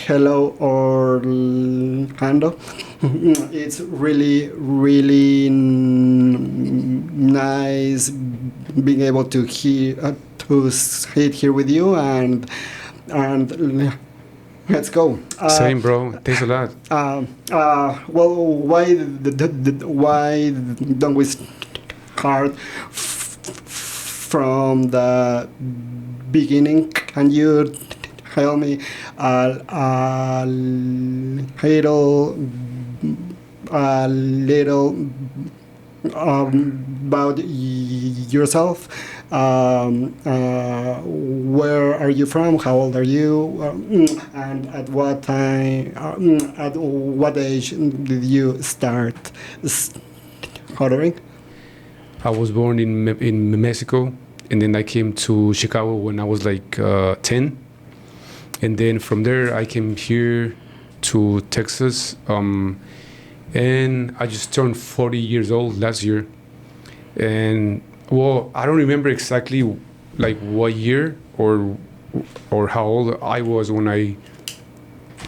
hello, Orlando. It's really, really nice being able to to sit here with you and let's go. Same, bro. Thanks a lot. Well, why don't we start from the beginning? Can you tell me a little about yourself? Where are you from? How old are you? And at what time? At what age did you start stuttering? I was born in Mexico, and then I came to Chicago when I was like 10. And then from there, I came here to Texas. And I just turned 40 years old last year. And well, I don't remember exactly like what year or how old I was when I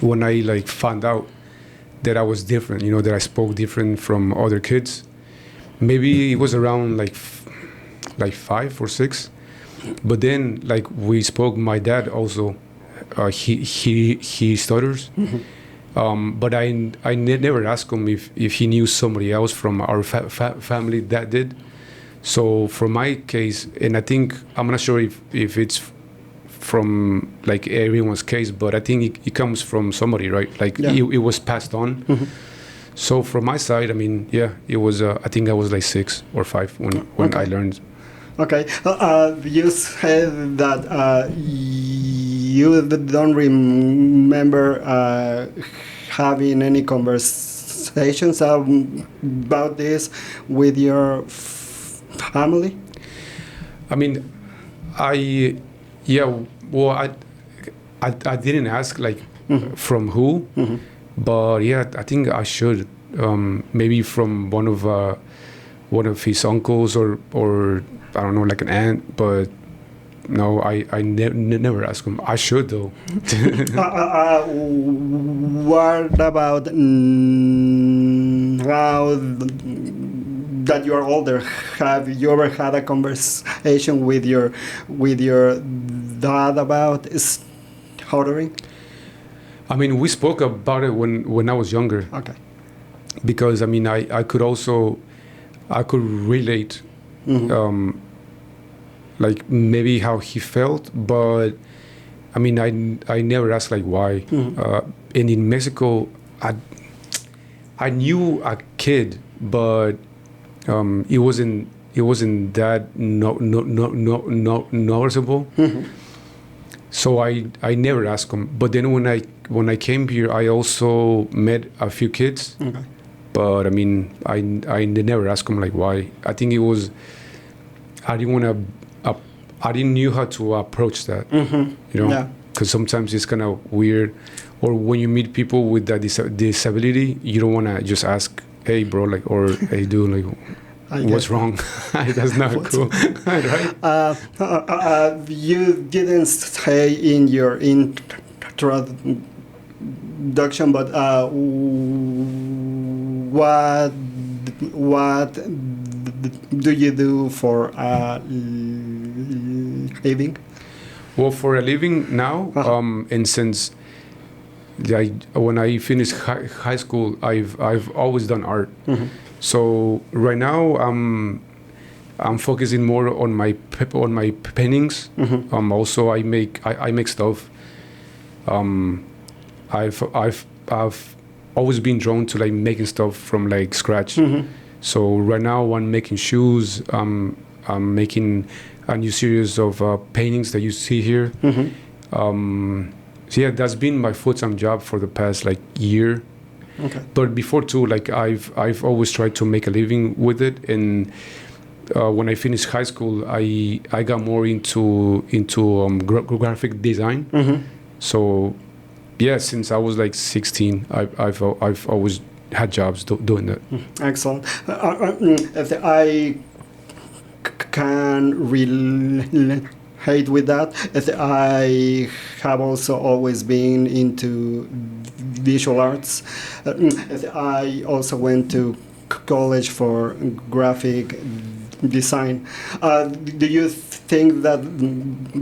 like found out that I was different, you know, that I spoke different from other kids. Maybe it was around like 5 or 6. But then like we spoke, my dad also, he stutters. But I never asked him if he knew somebody else from our family that did. So for my case, and I think, I'm not sure if it's from like everyone's case, but I think it comes from somebody, right? Like it was passed on. So from my side, I mean, yeah, it was, I think I was like 6 or 5 when I learned. Okay. You said that you don't remember having any conversations about this with your family? I mean, well, I didn't ask like from who, but yeah, I think I should. Maybe from one of his uncles or I don't know, like an aunt, but no, I never ask him. I should though. What about now that you are older? Have you ever had a conversation with your dad about stuttering? I mean, we spoke about it when I was younger. Okay. Because I mean, I could relate, like maybe how he felt, but I mean, I never asked like why. And in Mexico, I knew a kid, but it wasn't that noticeable. So I never asked him. But then when I came here, I also met a few kids. Okay. But I mean, I never asked him like why. I think it was I didn't know how to approach that. You know, because sometimes it's kind of weird. Or when you meet people with that disability, you don't want to just ask, "Hey, bro," like, or "Hey, dude," like, what's wrong? That's not cool, right? You didn't say in your introduction, but what do you do for a living? Well, for a living now, and since when I finished high school, I've always done art. So right now I'm focusing more on my paintings. Also I make stuff. I've always been drawn to like making stuff from like scratch. So right now I'm making shoes. I'm making a new series of paintings that you see here. So yeah, that's been my full-time job for the past like year. Okay. But before too, like I've always tried to make a living with it. And when I finished high school, I got more into graphic design. So yeah, since I was like 16, I've always had jobs doing that. Excellent. If I can relate with that, if I have also always been into visual arts. I also went to college for graphic design. Do you think that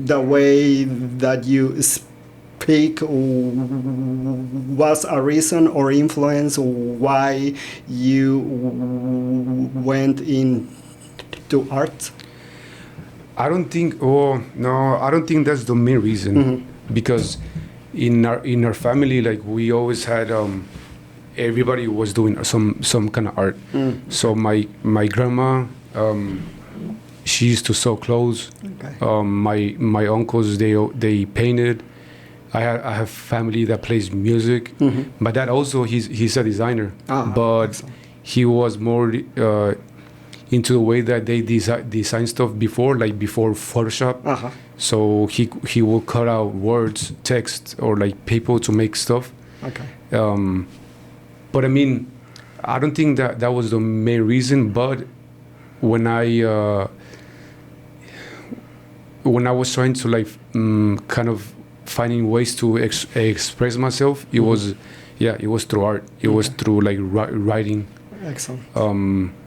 the way that you speak was a reason or influence why you went into art? I don't think. Oh no, I don't think that's the main reason. Because in our family, like we always had everybody was doing some kind of art. So my grandma, she used to sew clothes. Okay. My uncles, they painted. I have family that plays music. My dad also, he's a designer, but excellent. he was more into the way that they design stuff before Photoshop. So he will cut out words, text, or like people to make stuff. Okay. But I mean, I don't think that was the main reason. But when I was trying to like kind of finding ways to express myself, it was through art. It was through like writing. Excellent.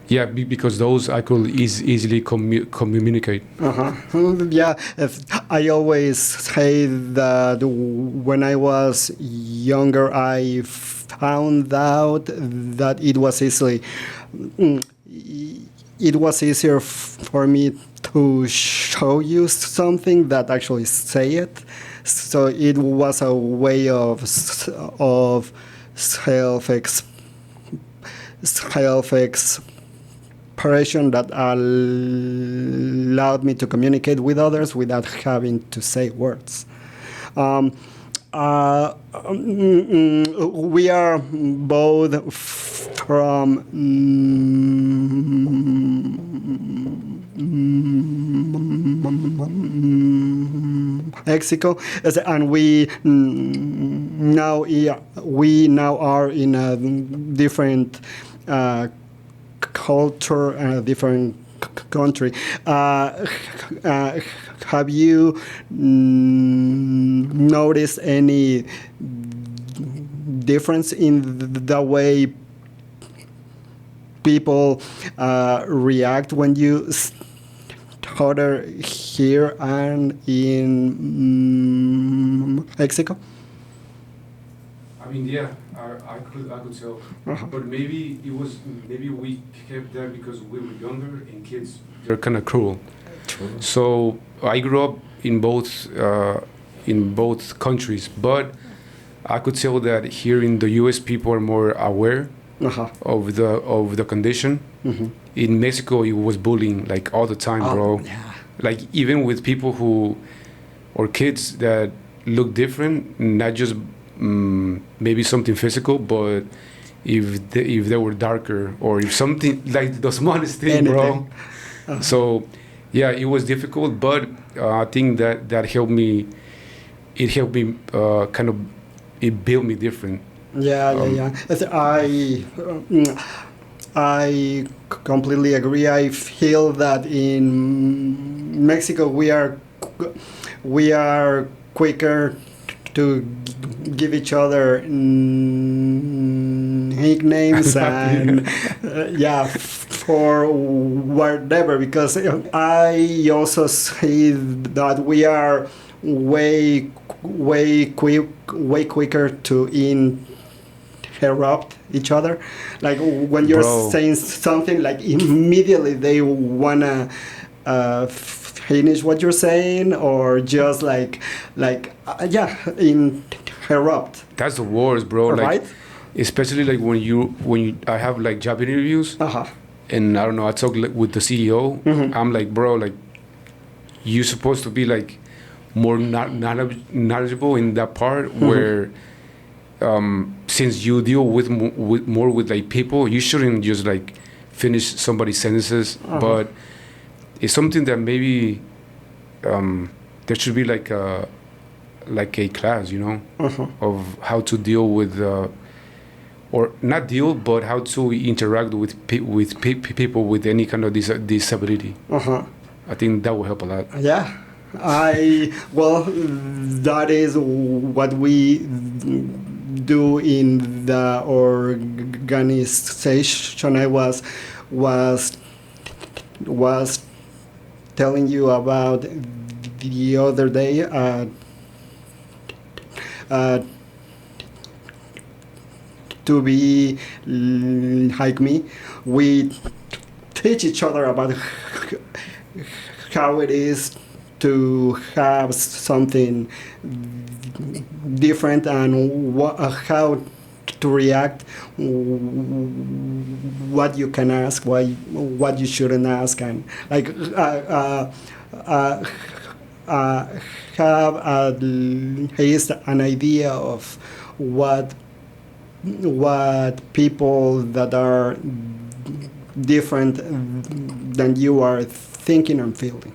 Because those I could easily communicate. Yeah, I always say that when I was younger, I found out that it was easier for me to show you something that actually say it. So it was a way of self-expression that allowed me to communicate with others without having to say words. We are both from Mexico, and we now are in a different culture and a different country. Have you noticed any difference in the way people react when you stutter here and in Mexico? I mean, yeah, I could tell, but maybe we kept that because we were younger and kids, they're kind of cruel. True. So I grew up in both countries, but I could tell that here in the U.S. people are more aware of the condition. In Mexico, it was bullying like all the time, bro. Yeah. Like even with people or kids that look different, not just maybe something physical, but if they were darker or if something like the smallest thing, bro. So yeah, it was difficult, but I think that helped me. It helped me kind of. It built me different. Yeah. I completely agree. I feel that in Mexico we are quicker to give each other nicknames and for whatever, because I also see that we are way quicker to interrupt each other. Like when you're saying something, like immediately they wanna finish what you're saying, or just interrupt. That's the worst, bro. Right? Like, especially like when you I have like job interviews, and I don't know, I talk with the CEO. I'm like, bro, like you're supposed to be like more knowledgeable in that part where since you deal with more with like people, you shouldn't just like finish somebody's sentences. But it's something that maybe there should be like a class, you know, of how to deal with or not deal, but how to interact with people with any kind of disability. I think that will help a lot. Yeah, That is what we do in the organization. I was was telling you about the other day. Uh, to be like me, we teach each other about how it is to have something different and how to react, what you can ask, what you shouldn't ask, and like uh, uh, have at least an idea of what people that are different than you are thinking and feeling.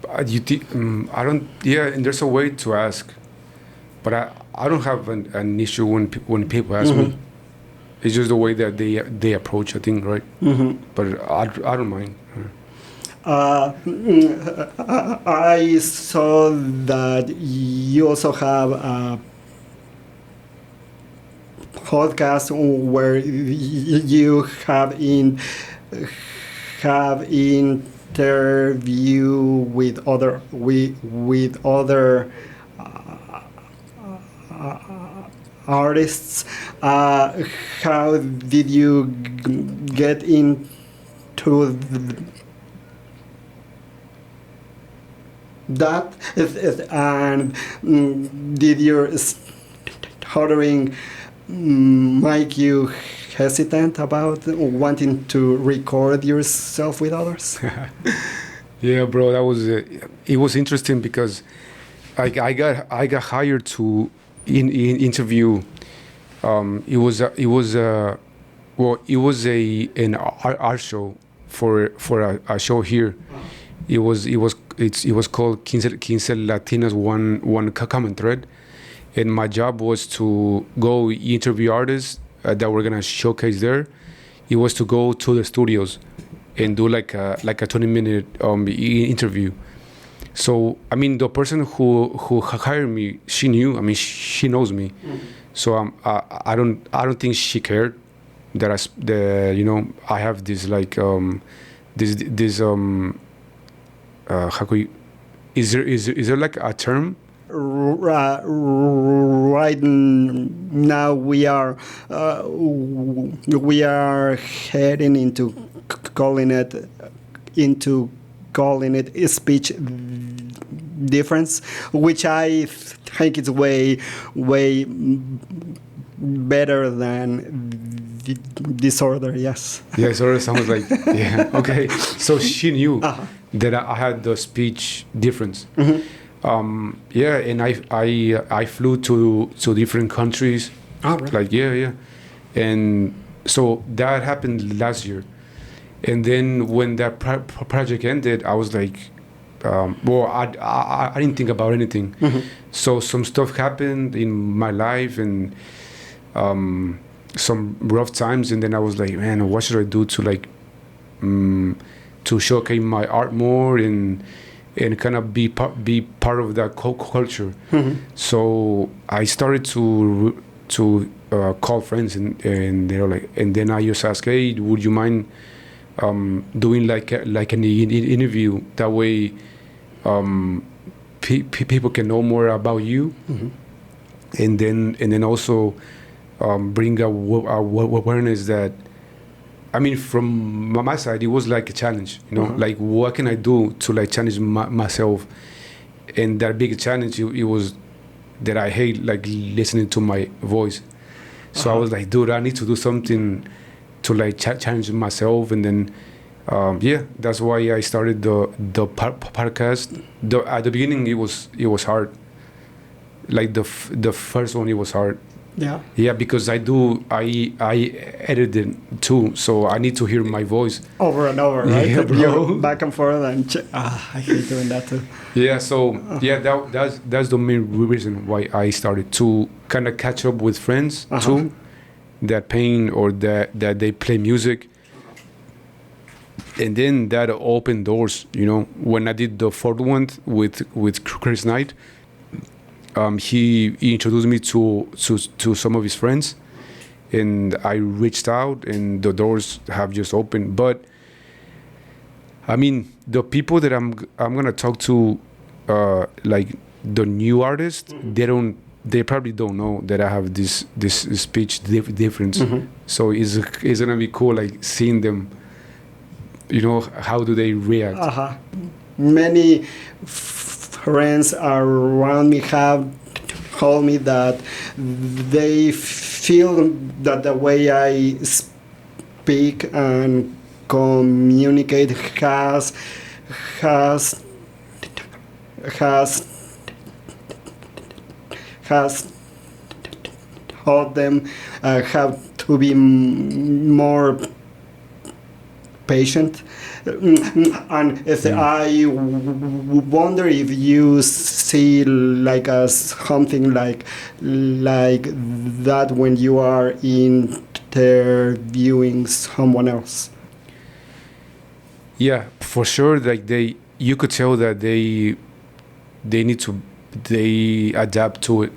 I don't. Yeah, and there's a way to ask, but I don't have an issue when people ask me. It's just the way that they approach. I think, right? But I don't mind. I saw that you also have a podcast where you have interview with other artists. How did you get into that? And did your stuttering make you hesitant about wanting to record yourself with others? Yeah, bro, that was it was interesting because I got hired to interview. It was an art show for a show here. It was called Quince Latinas one common thread, and my job was to go interview artists that were gonna showcase there. It was to go to the studios and do like a 20-minute interview. So I mean, the person who hired me, she knew. I mean, she knows me. So I don't think she cared that I have this like this how could you, is there like a term? Right now we are heading into calling it a speech difference, which I think is way better than disorder. Yes. Yeah, disorder sounds like yeah. Okay, so she knew that I had the speech difference. Yeah, and I flew to different countries. Oh, right. Like yeah, and so that happened last year, and then when that project ended, I was like, I didn't think about anything. So some stuff happened in my life and some rough times, and then I was like, man, what should I do to like to showcase my art more and kind of be part of that culture. So I started to call friends and they were like, and then I just asked, hey, would you mind doing like an interview, that way people can know more about you, and then also bring awareness that, I mean, from my side, it was like a challenge, like what can I do to like challenge myself? And that big challenge, it was that I hate like listening to my voice. So I was like, dude, I need to do something to like challenge myself. And then, that's why I started the podcast. At the beginning, it was hard. Like the first one, it was hard. Yeah, because I edit it too, so I need to hear my voice over and over, right? Yeah, bro. Back and forth, and I hate doing that too. Yeah, so that's the main reason why I started to kind of catch up with friends too, that paint or that they play music, And then that opened doors, you know. When I did the fourth one with Chris Knight, he introduced me to some of his friends, and I reached out, and the doors have just opened. But I mean, the people that I'm gonna talk to, like the new artists, they probably don't know that I have this speech difference. So it's gonna be cool, like seeing them. You know, how do they react? Many friends around me have told me that they feel that the way I speak and communicate has taught them have to be more patient. And if I wonder if you see like as something like that when you are interviewing someone else. Yeah, for sure. Like you could tell that they adapt to it.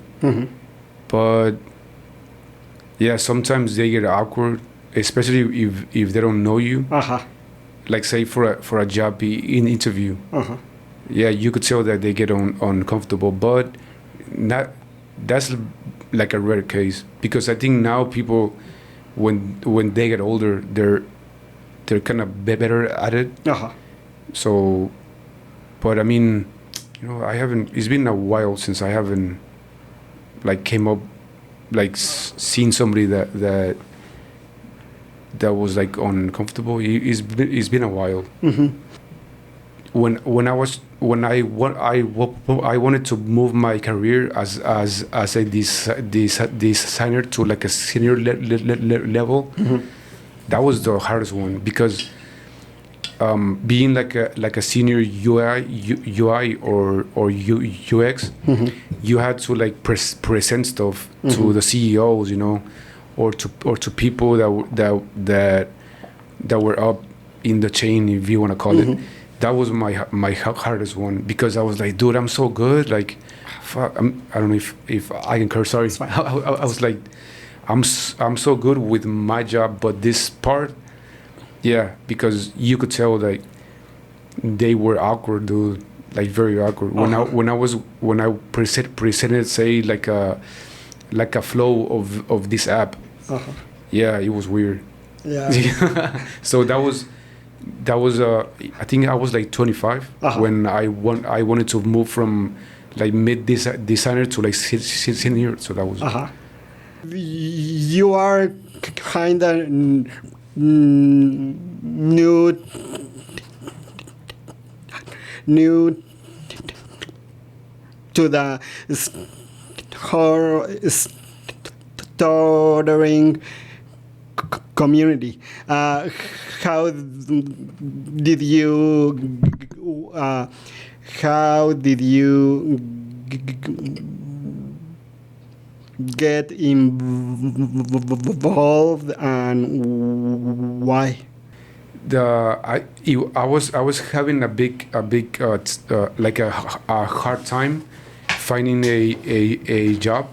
But yeah, sometimes they get awkward, especially if they don't know you. Like say for a job in interview. Yeah, you could tell that they get uncomfortable, but that's like a rare case, because I think now people, when they get older, they're kind of better at it. So, but I mean, you know, it's been a while since I haven't like came up, like seen somebody that was like uncomfortable. It's been a while. When I wanted to move my career as a designer to like a senior level, that was the hardest one, because being like a senior UI or UX, you had to like present stuff to the CEOs, you know, or to people that were up in the chain, if you want to call it. That was my hardest one, because I was like, dude, I'm so good, like, fuck, I don't know if I can curse. Sorry. I was like, I'm so good with my job, but this part, yeah, because you could tell like they were awkward, dude, like very awkward. When I presented, say like a flow of this app, yeah, it was weird. Yeah. So that was I think I was like 25 when I wanted to move from like mid designer to like senior. So that was. You are kind of new to the stuttering community. How did you get involved, and why? I was having a big like a hard time finding a job.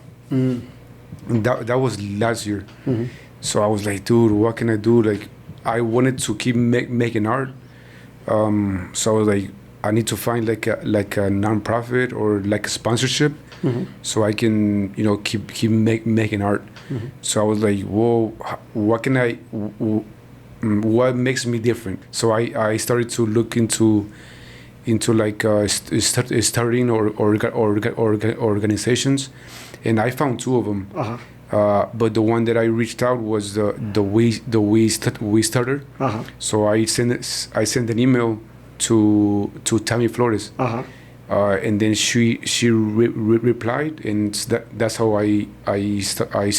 That was last year. So I was like, dude, what can I do? Like, I wanted to keep making art. So I was like, I need to find like a nonprofit or like a sponsorship, so I can, you know, keep making art. So I was like, whoa, what can I? What makes me different? So I started to look into like starting or organizations, and I found two of them. But the one that I reached out was the we starter. So I sent an email to Tammy Flores, and then she replied, and that's how I started.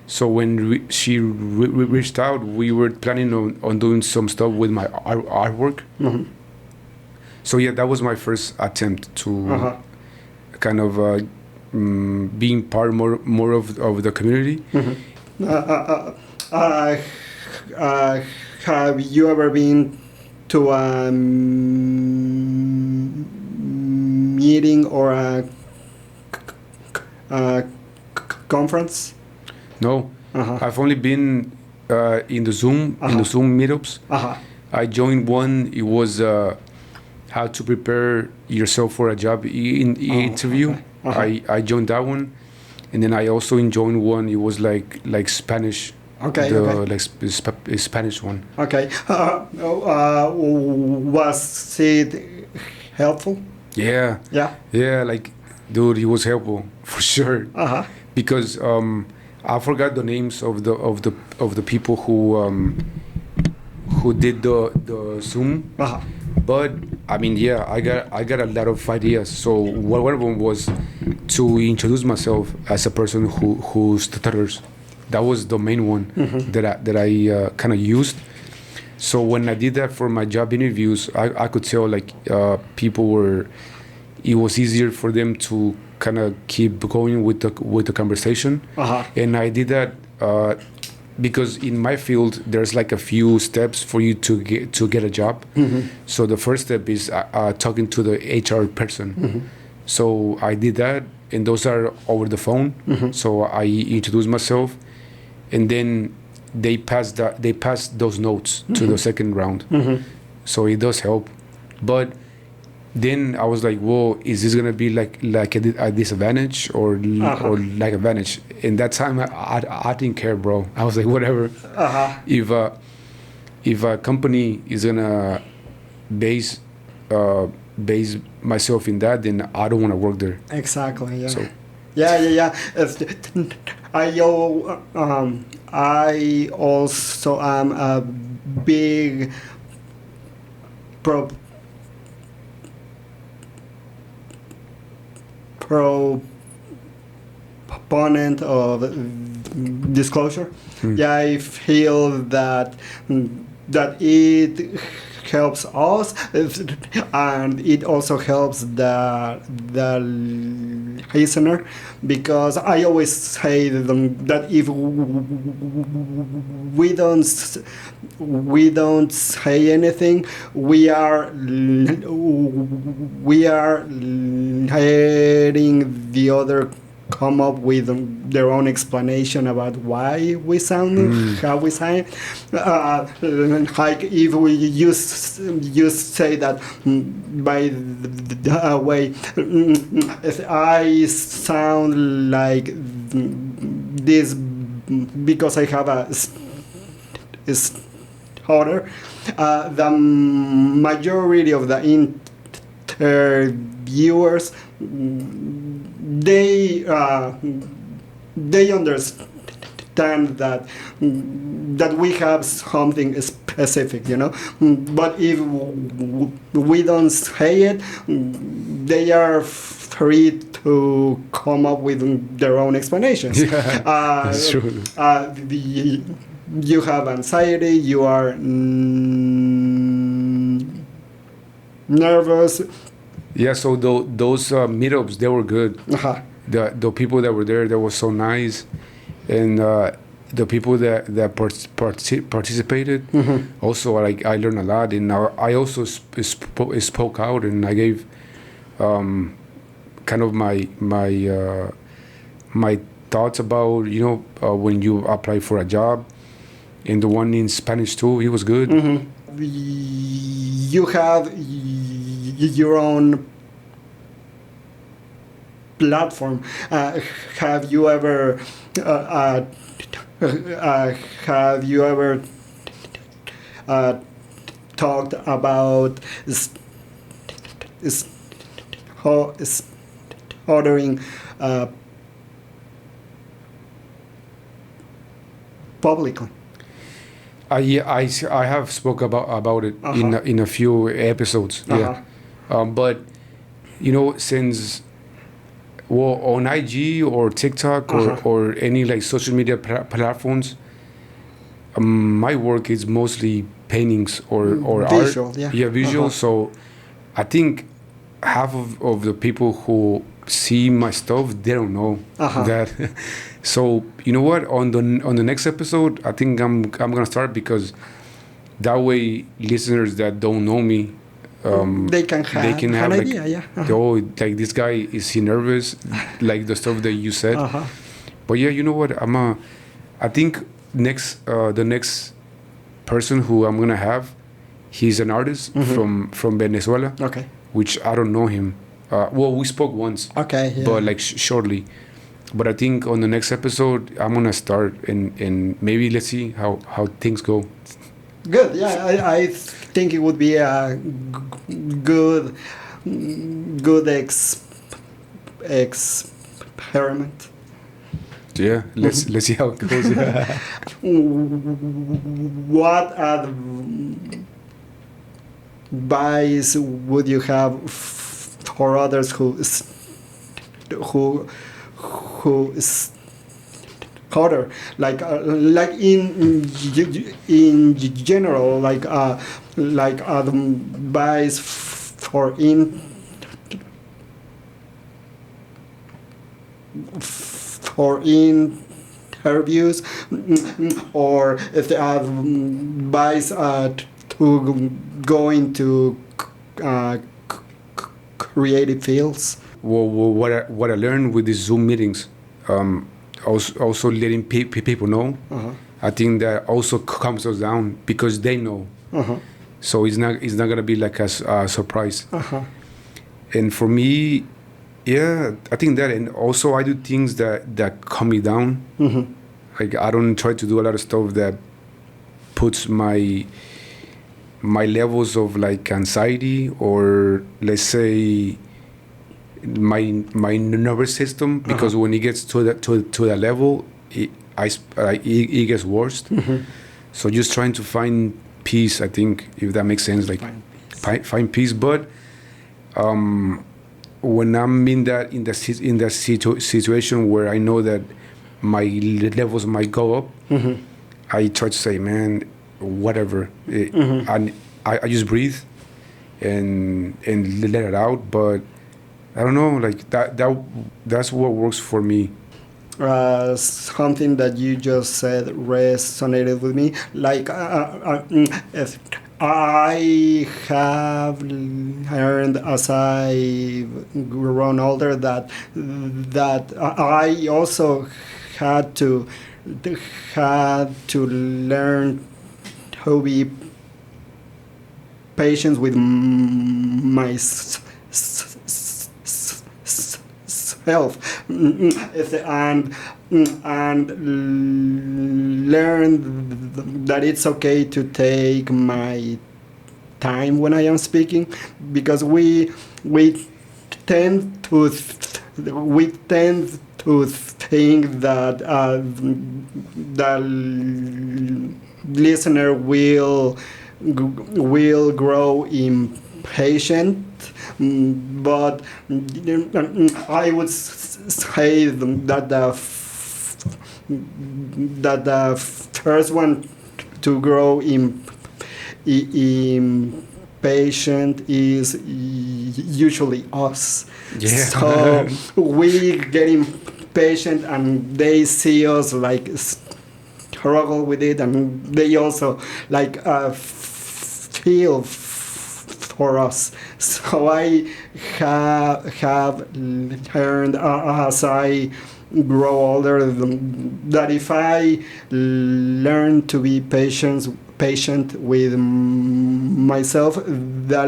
So when she reached out, we were planning on doing some stuff with my artwork. So yeah, that was my first attempt to kind of being part more of the community. uh, have you ever been to a meeting or a conference? No, Uh-huh. I've only been in the Zoom meetups. Uh-huh. I joined one. It was how to prepare yourself for a job interview. Okay. Uh-huh. I joined that one, and then I also joined one. It was like Spanish. Okay, The okay. like Spanish one. Okay. Was it helpful? Yeah, Yeah. yeah. Like, dude, he was helpful for sure. Uh-huh. Because I forgot the names of the people who did the Zoom. Uh-huh. But I mean, yeah, I got a lot of ideas. So one of them was to introduce myself as a person who stutters. That was the main one that I kind of used. So when I did that for my job interviews, I could tell like people were. It was easier for them to kind of keep going with the conversation, Uh-huh. and I did that because in my field there's like a few steps for you to get a job. So the first step is talking to the HR person. So I did that, and those are over the phone. So I introduced myself, and then they passed those notes to the second round. So it does help, but then I was like, "Whoa, is this gonna be like a disadvantage or like advantage?" In that time, I didn't care, bro. I was like, whatever. Uh-huh. If a company is gonna base base myself in that, then I don't want to work there. Exactly. Yeah. So Yeah. I also am a big proponent of disclosure. Yeah, I feel that it helps us, and it also helps the listener, because I always say to them that if we don't say anything, we are letting the other come up with their own explanation about why we sound how we sound. Like if we use say that, by the way, I sound like this because I have a stutter. The majority of the interviewers, they understand that we have something specific, But if we don't say it, they are free to come up with their own explanations. yeah, that's true. You have anxiety. You are nervous. Yeah, so those meetups, they were good. Uh-huh. The people that were there, they were so nice, and the people that participated, also I learned a lot, and I also spoke out, and I gave kind of my thoughts about when you apply for a job, and the one in Spanish too, it was good. You have your own platform. Have you ever talked about ordering publicly? I have spoke about it in a few episodes. Yeah, but since on IG or TikTok or any like social media platforms, my work is mostly paintings or visual, art. yeah. Yeah, visual. So I think half of the people who see my stuff, they don't know that. So you know what? On the next episode, I think I'm gonna start, because that way listeners that don't know me, they can have an like, idea. Yeah. oh, like this guy, is he nervous? Like the stuff that you said. But yeah, you know what? I think the next person who I'm gonna have, he's an artist from Venezuela. Okay. Which I don't know him. Well, we spoke once. Okay. Yeah. But like shortly. But I think on the next episode, I'm gonna start and maybe let's see how things go. Good. Yeah, I think it would be a good experiment. Yeah, let's see how it goes. What advice would you have for others who stutter, like in general, like advice for interviews, or if they advice to go into creative fields? Well, what I learned with these Zoom meetings, also letting people know, I think that also calms us down, because they know. So it's not gonna be like a surprise. And for me, yeah, I think that, and also I do things that calm me down. Like I don't try to do a lot of stuff that puts my levels of like anxiety, or let's say my nervous system, because when it gets to that level, it gets worse. So just trying to find peace, I think, if that makes sense, like find peace. But when I'm in that situation where I know that my levels might go up, I try to say, man, whatever, and I just breathe and let it out. But I don't know, like that's what works for me. Something that you just said resonated with me. Like if I have learned as I've grown older that I also had to learn to be patient with myself, and learn that it's okay to take my time when I am speaking, because we tend to think that the listener will grow impatient, but I would say that the first one to grow impatient is usually us. Yeah. So we get impatient, and they see us like struggle with it, and they also like feel for us. So I have learned as I grow older that if I learn to be patient with myself, the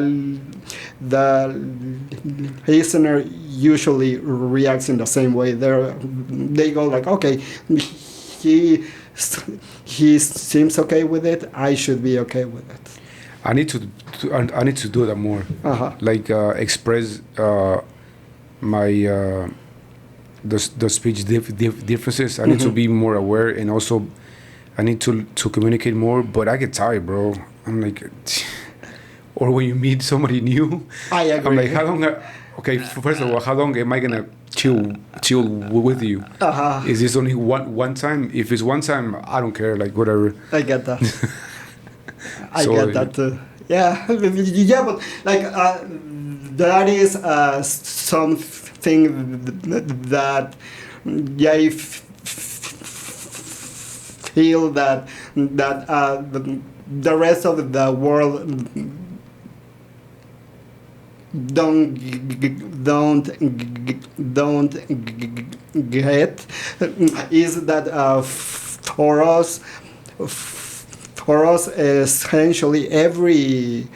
listener usually reacts in the same way. They go like, okay, he seems okay with it, I should be okay with it. I need to do that more. Like express my the speech differences. I need to be more aware, and also I need to communicate more. But I get tired, bro. I'm like, or when you meet somebody new, I agree. I'm like, how long? Okay, first of all, how long am I gonna chill with you? Is this only one time? If it's one time, I don't care. Like whatever. I get that. I get that too. Yeah, yeah, but like that is something that yeah, I feel that the rest of the world don't get is that for us essentially every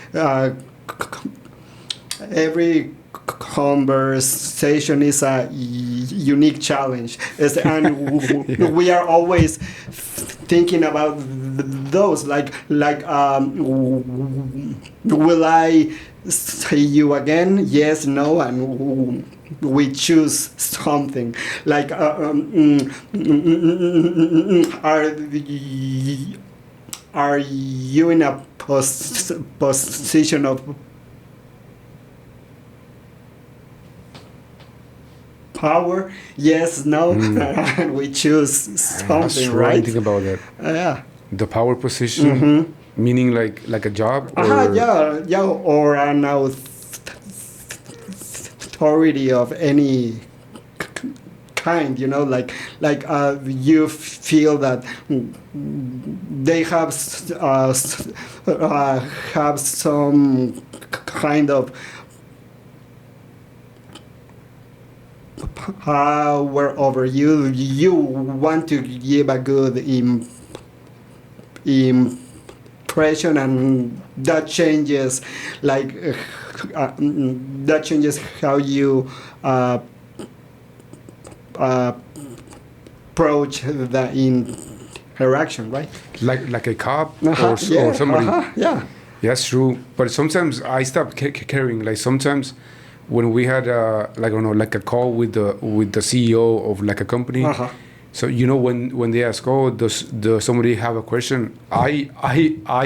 conversation is a unique challenge. And Yeah. we are always thinking about those like will I see you again, yes, no, and we choose something like are you in a position of power, yes, no, and we choose That's something, true. I didn't right? think about that. Yeah. The power position, Mm-hmm. meaning like a job Uh-huh, or yeah, yeah, or an authority of any kind, like you feel that they have some kind of power over you. You want to give a good impression, and that changes like that changes how you uh, approach the interaction, right? like a cop or Yeah, somebody. yeah. Yeah, that's true. But sometimes I stopped caring. Like sometimes when we had like I don't know like a call with the CEO of like a company. Uh-huh. So when they ask, oh, does somebody have a question? I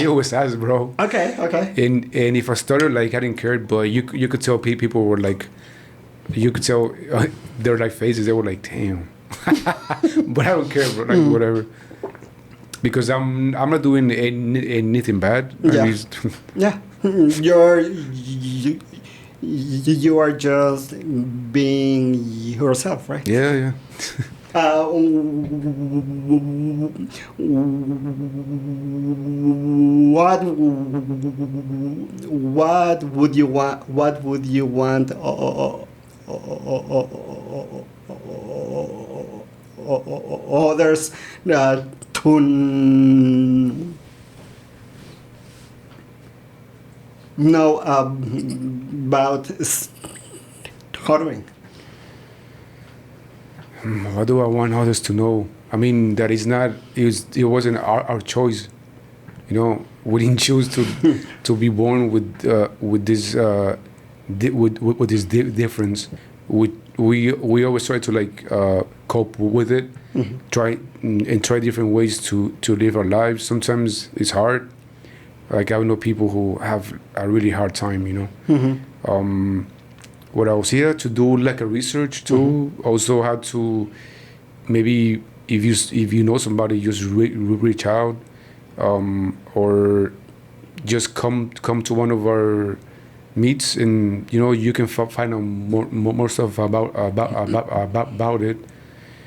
always ask, bro. Okay. And if I started like I didn't care, but you could tell people were like, you could tell their like faces. They were like, damn. But I don't care, bro. Like whatever. Because I'm not doing anything bad. Yeah. I mean, Yeah. You are just being yourself, right? yeah, yeah. What would you want? What would you want others to know about stuttering? What do I want others to know? I mean, that is not. It wasn't our choice. You know, we didn't choose to be born with this with this difference. We always try to like cope with it, try different ways to live our lives. Sometimes it's hard. Like I know people who have a really hard time. You know. What I was here to do like a research too. Also had to maybe if you know somebody, just reach out, or just come to one of our meets, and you know you can find out more stuff about it.